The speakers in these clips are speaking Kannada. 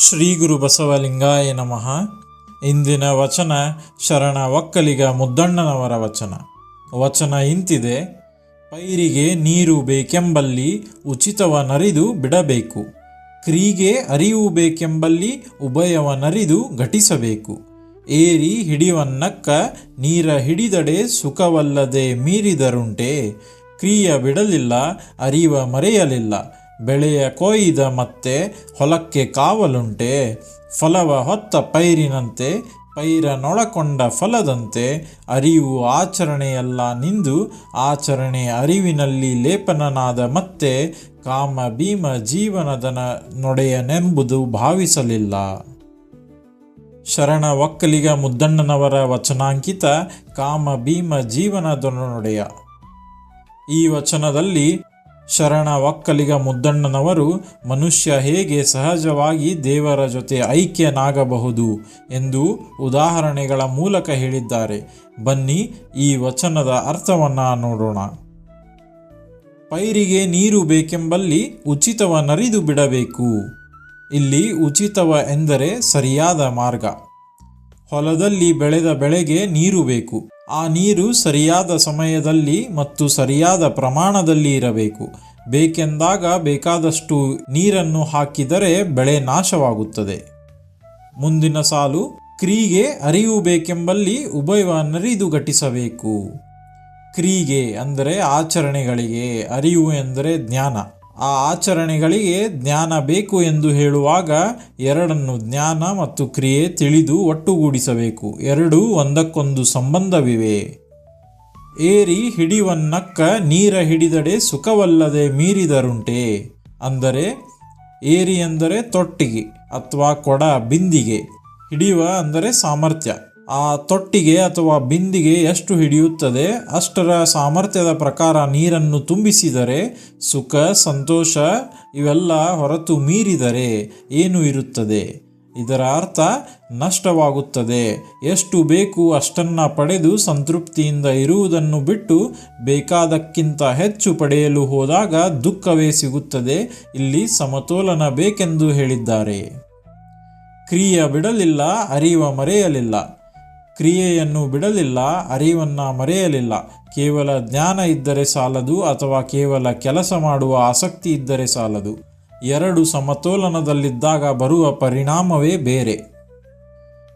ಶ್ರೀ ಗುರು ಬಸವಲಿಂಗಾಯ ನಮಃ. ಇಂದಿನ ವಚನ ಶರಣ ಒಕ್ಕಲಿಗ ಮುದ್ದಣ್ಣನವರ ವಚನ ಇಂತಿದೆ: ಪೈರಿಗೆ ನೀರು ಬೇಕೆಂಬಲ್ಲಿ ಉಚಿತವ ನರಿದು ಬಿಡಬೇಕು, ಕ್ರಿಗೆ ಅರಿವು ಬೇಕೆಂಬಲ್ಲಿ ಉಭಯವ ನರಿದು ಘಟಿಸಬೇಕು. ಏರಿ ಹಿಡಿವನ್ನಕ್ಕ ನೀರ ಹಿಡಿದಡೆ ಸುಖವಲ್ಲದೆ ಮೀರಿದರುಂಟೆ, ಕ್ರಿಯ ಬಿಡಲಿಲ್ಲ ಅರಿವ ಮರೆಯಲಿಲ್ಲ, ಬೆಳೆಯ ಕೊಯ್ದ ಮತ್ತೆ ಹೊಲಕ್ಕೆ ಕಾವಲುಂಟೆ. ಫಲವ ಹೊತ್ತ ಪೈರಿನಂತೆ ಪೈರನೊಳಕೊಂಡ ಫಲದಂತೆ, ಅರಿವು ಆಚರಣೆಯಲ್ಲ ನಿಂದು ಆಚರಣೆ ಅರಿವಿನಲ್ಲಿ ಲೇಪನನಾದ ಮತ್ತೆ, ಕಾಮ ಭೀಮ ಜೀವನದನ ನೊಡೆಯನೆಂಬುದು ಭಾವಿಸಲಿಲ್ಲ. ಶರಣ ಒಕ್ಕಲಿಗ ಮುದ್ದಣ್ಣನವರ ವಚನಾಂಕಿತ ಕಾಮ ಭೀಮ ಜೀವನದನೊಡೆಯ. ಈ ವಚನದಲ್ಲಿ ಶರಣ ಒಕ್ಕಲಿಗ ಮುದ್ದಣ್ಣನವರು ಮನುಷ್ಯ ಹೇಗೆ ಸಹಜವಾಗಿ ದೇವರ ಜೊತೆ ಐಕ್ಯನಾಗಬಹುದು ಎಂದು ಉದಾಹರಣೆಗಳ ಮೂಲಕ ಹೇಳಿದ್ದಾರೆ. ಬನ್ನಿ ಈ ವಚನದ ಅರ್ಥವನ್ನು ನೋಡೋಣ. ಪೈರಿಗೆ ನೀರು ಬೇಕೆಂಬಲ್ಲಿ ಉಚಿತವ ನರಿದು ಬಿಡಬೇಕು. ಇಲ್ಲಿ ಉಚಿತವ ಎಂದರೆ ಸರಿಯಾದ ಮಾರ್ಗ. ಹೊಲದಲ್ಲಿ ಬೆಳೆದ ಬೆಳೆಗೆ ನೀರು ಬೇಕು. ಆ ನೀರು ಸರಿಯಾದ ಸಮಯದಲ್ಲಿ ಮತ್ತು ಸರಿಯಾದ ಪ್ರಮಾಣದಲ್ಲಿ ಇರಬೇಕು. ಬೇಕೆಂದಾಗ ಬೇಕಾದಷ್ಟು ನೀರನ್ನು ಹಾಕಿದರೆ ಬೆಳೆ ನಾಶವಾಗುತ್ತದೆ. ಮುಂದಿನ ಸಾಲು: ಕ್ರಿಗೆ ಅರಿವು ಬೇಕೆಂಬಲ್ಲಿ ಉಭಯವ ನರಿದು ಘಟಿಸಬೇಕು. ಕ್ರಿಗೆ ಅಂದರೆ ಆಚರಣೆಗಳಿಗೆ, ಅರಿವು ಎಂದರೆ ಜ್ಞಾನ. ಆ ಆಚರಣೆಗಳಿಗೆ ಜ್ಞಾನ ಬೇಕು ಎಂದು ಹೇಳುವಾಗ ಎರಡನ್ನು, ಜ್ಞಾನ ಮತ್ತು ಕ್ರಿಯೆ, ತಿಳಿದು ಒಟ್ಟುಗೂಡಿಸಬೇಕು. ಎರಡೂ ಒಂದಕ್ಕೊಂದು ಸಂಬಂಧವಿವೆ. ಏರಿ ಹಿಡಿವನ್ನಕ್ಕ ನೀರ ಹಿಡಿದಡೆ ಸುಖವಲ್ಲದೆ ಮೀರಿದರುಂಟೆ. ಅಂದರೆ ಏರಿ ಎಂದರೆ ತೊಟ್ಟಿಗೆ ಅಥವಾ ಕೊಡ, ಬಿಂದಿಗೆ. ಹಿಡಿಯುವ ಅಂದರೆ ಸಾಮರ್ಥ್ಯ. ಆ ತೊಟ್ಟಿಗೆ ಅಥವಾ ಬಿಂದಿಗೆ ಎಷ್ಟು ಹಿಡಿಯುತ್ತದೆ ಅಷ್ಟರ ಸಾಮರ್ಥ್ಯದ ಪ್ರಕಾರ ನೀರನ್ನು ತುಂಬಿಸಿದರೆ ಸುಖ, ಸಂತೋಷ ಇವೆಲ್ಲ ಹೊರತು ಮೀರಿದರೆ ಏನು ಇರುತ್ತದೆ? ಇದರ ಅರ್ಥ ನಷ್ಟವಾಗುತ್ತದೆ. ಎಷ್ಟು ಬೇಕು ಅಷ್ಟನ್ನು ಪಡೆದು ಸಂತೃಪ್ತಿಯಿಂದ ಇರುವುದನ್ನು ಬಿಟ್ಟು ಬೇಕಾದಕ್ಕಿಂತ ಹೆಚ್ಚು ಪಡೆಯಲು ಹೋದಾಗ ದುಃಖವೇ ಸಿಗುತ್ತದೆ. ಇಲ್ಲಿ ಸಮತೋಲನ ಬೇಕೆಂದು ಹೇಳಿದ್ದಾರೆ. ಕ್ರಿಯೆ ಬಿಡಲಿಲ್ಲ, ಅರಿವ ಮರೆಯಲಿಲ್ಲ. ಕ್ರಿಯೆಯನ್ನು ಬಿಡಲಿಲ್ಲ, ಅರಿವನ್ನು ಮರೆಯಲಿಲ್ಲ. ಕೇವಲ ಜ್ಞಾನ ಇದ್ದರೆ ಸಾಲದು, ಅಥವಾ ಕೇವಲ ಕೆಲಸ ಮಾಡುವ ಆಸಕ್ತಿ ಇದ್ದರೆ ಸಾಲದು. ಎರಡು ಸಮತೋಲನದಲ್ಲಿದ್ದಾಗ ಬರುವ ಪರಿಣಾಮವೇ ಬೇರೆ.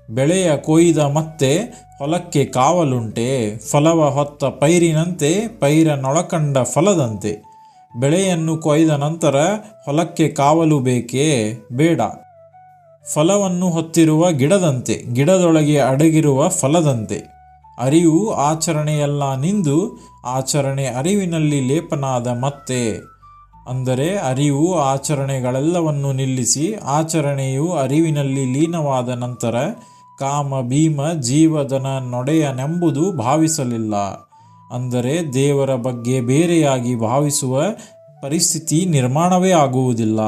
ಬೆಳೆಯ ಕೊಯ್ದ ಮತ್ತೆ ಹೊಲಕ್ಕೆ ಕಾವಲುಂಟೆ. ಫಲವ ಹೊತ್ತ ಪೈರಿನಂತೆ ಪೈರನೊಳಕಂಡ ಫಲದಂತೆ. ಬೆಳೆಯನ್ನು ಕೊಯ್ದ ನಂತರ ಹೊಲಕ್ಕೆ ಕಾವಲು ಬೇಕೇ? ಬೇಡ. ಫಲವನ್ನು ಹೊತ್ತಿರುವ ಗಿಡದಂತೆ, ಗಿಡದೊಳಗೆ ಅಡಗಿರುವ ಫಲದಂತೆ. ಅರಿವು ಆಚರಣೆಯಲ್ಲ ನಿಂದು ಆಚರಣೆ ಅರಿವಿನಲ್ಲಿ ಲೇಪನಾದ ಮತ್ತೆ. ಅಂದರೆ ಅರಿವು ಆಚರಣೆಗಳೆಲ್ಲವನ್ನು ನಿಲ್ಲಿಸಿ ಆಚರಣೆಯು ಅರಿವಿನಲ್ಲಿ ಲೀನವಾದ ನಂತರ ಕಾಮ ಭೀಮ ಜೀವದನ ನೊಡೆಯನೆಂಬುದು ಭಾವಿಸಲಿಲ್ಲ. ಅಂದರೆ ದೇವರ ಬಗ್ಗೆ ಬೇರೆಯಾಗಿ ಭಾವಿಸುವ ಪರಿಸ್ಥಿತಿ ನಿರ್ಮಾಣವೇ ಆಗುವುದಿಲ್ಲ.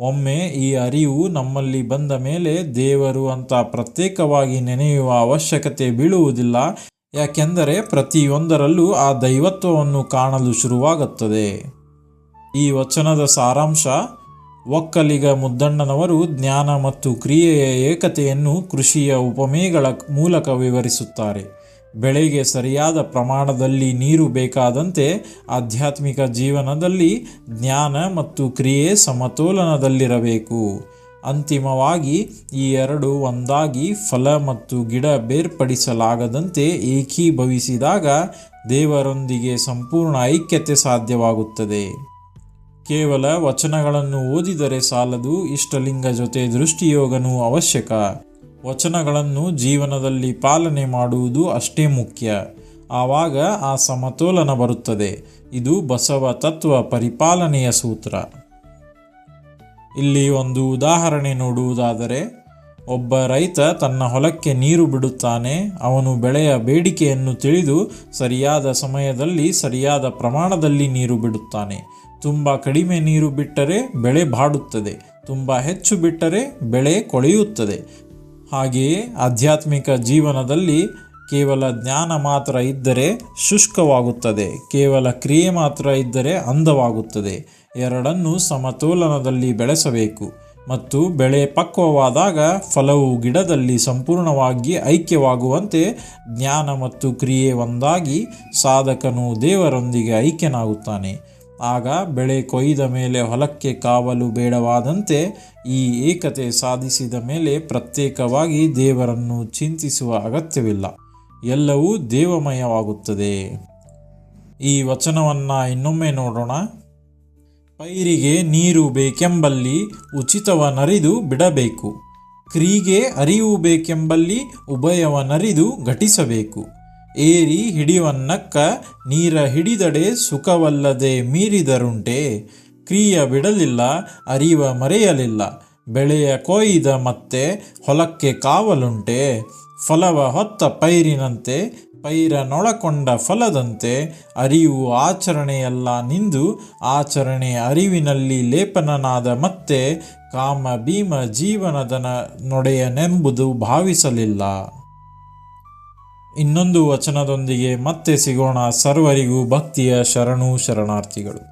ಒಮ್ಮೆ ಈ ಅರಿವು ನಮ್ಮಲ್ಲಿ ಬಂದ ಮೇಲೆ ದೇವರು ಅಂತ ಪ್ರತ್ಯೇಕವಾಗಿ ನೆನೆಯುವ ಅವಶ್ಯಕತೆ ಬೀಳುವುದಿಲ್ಲ. ಯಾಕೆಂದರೆ ಪ್ರತಿಯೊಂದರಲ್ಲೂ ಆ ದೈವತ್ವವನ್ನು ಕಾಣಲು ಶುರುವಾಗುತ್ತದೆ. ಈ ವಚನದ ಸಾರಾಂಶ: ಒಕ್ಕಲಿಗ ಮುದ್ದಣ್ಣನವರು ಜ್ಞಾನ ಮತ್ತು ಕ್ರಿಯೆಯ ಏಕತೆಯನ್ನು ಕೃಷಿಯ ಉಪಮೆಗಳ ಮೂಲಕ ವಿವರಿಸುತ್ತಾರೆ. ಬೆಳೆಗೆ ಸರಿಯಾದ ಪ್ರಮಾಣದಲ್ಲಿ ನೀರು ಬೇಕಾದಂತೆ ಆಧ್ಯಾತ್ಮಿಕ ಜೀವನದಲ್ಲಿ ಜ್ಞಾನ ಮತ್ತು ಕ್ರಿಯೆ ಸಮತೋಲನದಲ್ಲಿರಬೇಕು. ಅಂತಿಮವಾಗಿ ಈ ಎರಡು ಒಂದಾಗಿ ಫಲ ಮತ್ತು ಗಿಡ ಬೇರ್ಪಡಿಸಲಾಗದಂತೆ ಏಕೀಭವಿಸಿದಾಗ ದೇವರೊಂದಿಗೆ ಸಂಪೂರ್ಣ ಐಕ್ಯತೆ ಸಾಧ್ಯವಾಗುತ್ತದೆ. ಕೇವಲ ವಚನಗಳನ್ನು ಓದಿದರೆ ಸಾಲದು, ಇಷ್ಟಲಿಂಗ ಜೊತೆ ದೃಷ್ಟಿಯೋಗನೂ ಅವಶ್ಯಕ. ವಚನಗಳನ್ನು ಜೀವನದಲ್ಲಿ ಪಾಲನೆ ಮಾಡುವುದು ಅಷ್ಟೇ ಮುಖ್ಯ. ಆವಾಗ ಆ ಸಮತೋಲನ ಬರುತ್ತದೆ. ಇದು ಬಸವ ತತ್ವ ಪರಿಪಾಲನೆಯ ಸೂತ್ರ. ಇಲ್ಲಿ ಒಂದು ಉದಾಹರಣೆ ನೋಡುವುದಾದರೆ, ಒಬ್ಬ ರೈತ ತನ್ನ ಹೊಲಕ್ಕೆ ನೀರು ಬಿಡುತ್ತಾನೆ. ಅವನು ಬೆಳೆಯ ಬೇಡಿಕೆಯನ್ನು ತಿಳಿದು ಸರಿಯಾದ ಸಮಯದಲ್ಲಿ ಸರಿಯಾದ ಪ್ರಮಾಣದಲ್ಲಿ ನೀರು ಬಿಡುತ್ತಾನೆ. ತುಂಬ ಕಡಿಮೆ ನೀರು ಬಿಟ್ಟರೆ ಬೆಳೆ ಬಾಡುತ್ತದೆ, ತುಂಬ ಹೆಚ್ಚು ಬಿಟ್ಟರೆ ಬೆಳೆ ಕೊಳೆಯುತ್ತದೆ. ಹಾಗೆಯೇ ಆಧ್ಯಾತ್ಮಿಕ ಜೀವನದಲ್ಲಿ ಕೇವಲ ಜ್ಞಾನ ಮಾತ್ರ ಇದ್ದರೆ ಶುಷ್ಕವಾಗುತ್ತದೆ, ಕೇವಲ ಕ್ರಿಯೆ ಮಾತ್ರ ಇದ್ದರೆ ಅಂದವಾಗುತ್ತದೆ. ಎರಡನ್ನೂ ಸಮತೋಲನದಲ್ಲಿ ಬೆಳೆಸಬೇಕು. ಮತ್ತು ಬೆಳೆ ಪಕ್ವವಾದಾಗ ಫಲವು ಗಿಡದಲ್ಲಿ ಸಂಪೂರ್ಣವಾಗಿ ಐಕ್ಯವಾಗುವಂತೆ ಜ್ಞಾನ ಮತ್ತು ಕ್ರಿಯೆ ಒಂದಾಗಿ ಸಾಧಕನು ದೇವರೊಂದಿಗೆ ಐಕ್ಯನಾಗುತ್ತಾನೆ. ಆಗ ಬೆಳೆ ಕೊಯ್ದ ಮೇಲೆ ಹೊಲಕ್ಕೆ ಕಾವಲು ಬೇಡವಾದಂತೆ ಈ ಏಕತೆ ಸಾಧಿಸಿದ ಮೇಲೆ ಪ್ರತ್ಯೇಕವಾಗಿ ದೇವರನ್ನು ಚಿಂತಿಸುವ ಅಗತ್ಯವಿಲ್ಲ. ಎಲ್ಲವೂ ದೇವಮಯವಾಗುತ್ತದೆ. ಈ ವಚನವನ್ನು ಇನ್ನೊಮ್ಮೆ ನೋಡೋಣ. ಪೈರಿಗೆ ನೀರು ಬೇಕೆಂಬಲ್ಲಿ ಉಚಿತವನರಿದು ಬಿಡಬೇಕು. ಕ್ರಿಗೆ ಅರಿವು ಬೇಕೆಂಬಲ್ಲಿ ಉಭಯವನರಿದು ಘಟಿಸಬೇಕು. ಏರಿ ಹಿಡಿವನ್ನಕ್ಕ ನೀರ ಹಿಡಿದಡೆ ಸುಖವಲ್ಲದೆ ಮೀರಿದರುಂಟೆ. ಕ್ರಿಯ ಬಿಡಲಿಲ್ಲ, ಅರಿವ ಮರೆಯಲಿಲ್ಲ. ಬೆಳೆಯ ಕೊಯ್ದ ಮತ್ತೆ ಹೊಲಕ್ಕೆ ಕಾವಲುಂಟೆ. ಫಲವ ಹೊತ್ತ ಪೈರಿನಂತೆ, ಪೈರನೊಳಕೊಂಡ ಫಲದಂತೆ ಅರಿವು ಆಚರಣೆಯಲ್ಲ ನಿಂದು, ಆಚರಣೆ ಅರಿವಿನಲ್ಲಿ ಲೇಪನನಾದ ಮತ್ತೆ ಕಾಮ ಭೀಮ ಜೀವನದನ ನೊಡೆಯನೆಂಬುದು ಭಾವಿಸಲಿಲ್ಲ. ಇನ್ನೊಂದು ವಚನದೊಂದಿಗೆ ಮತ್ತೆ ಸಿಗೋಣ. ಸರ್ವರಿಗೂ ಭಕ್ತಿಯ ಶರಣು ಶರಣಾರ್ಥಿಗಳು.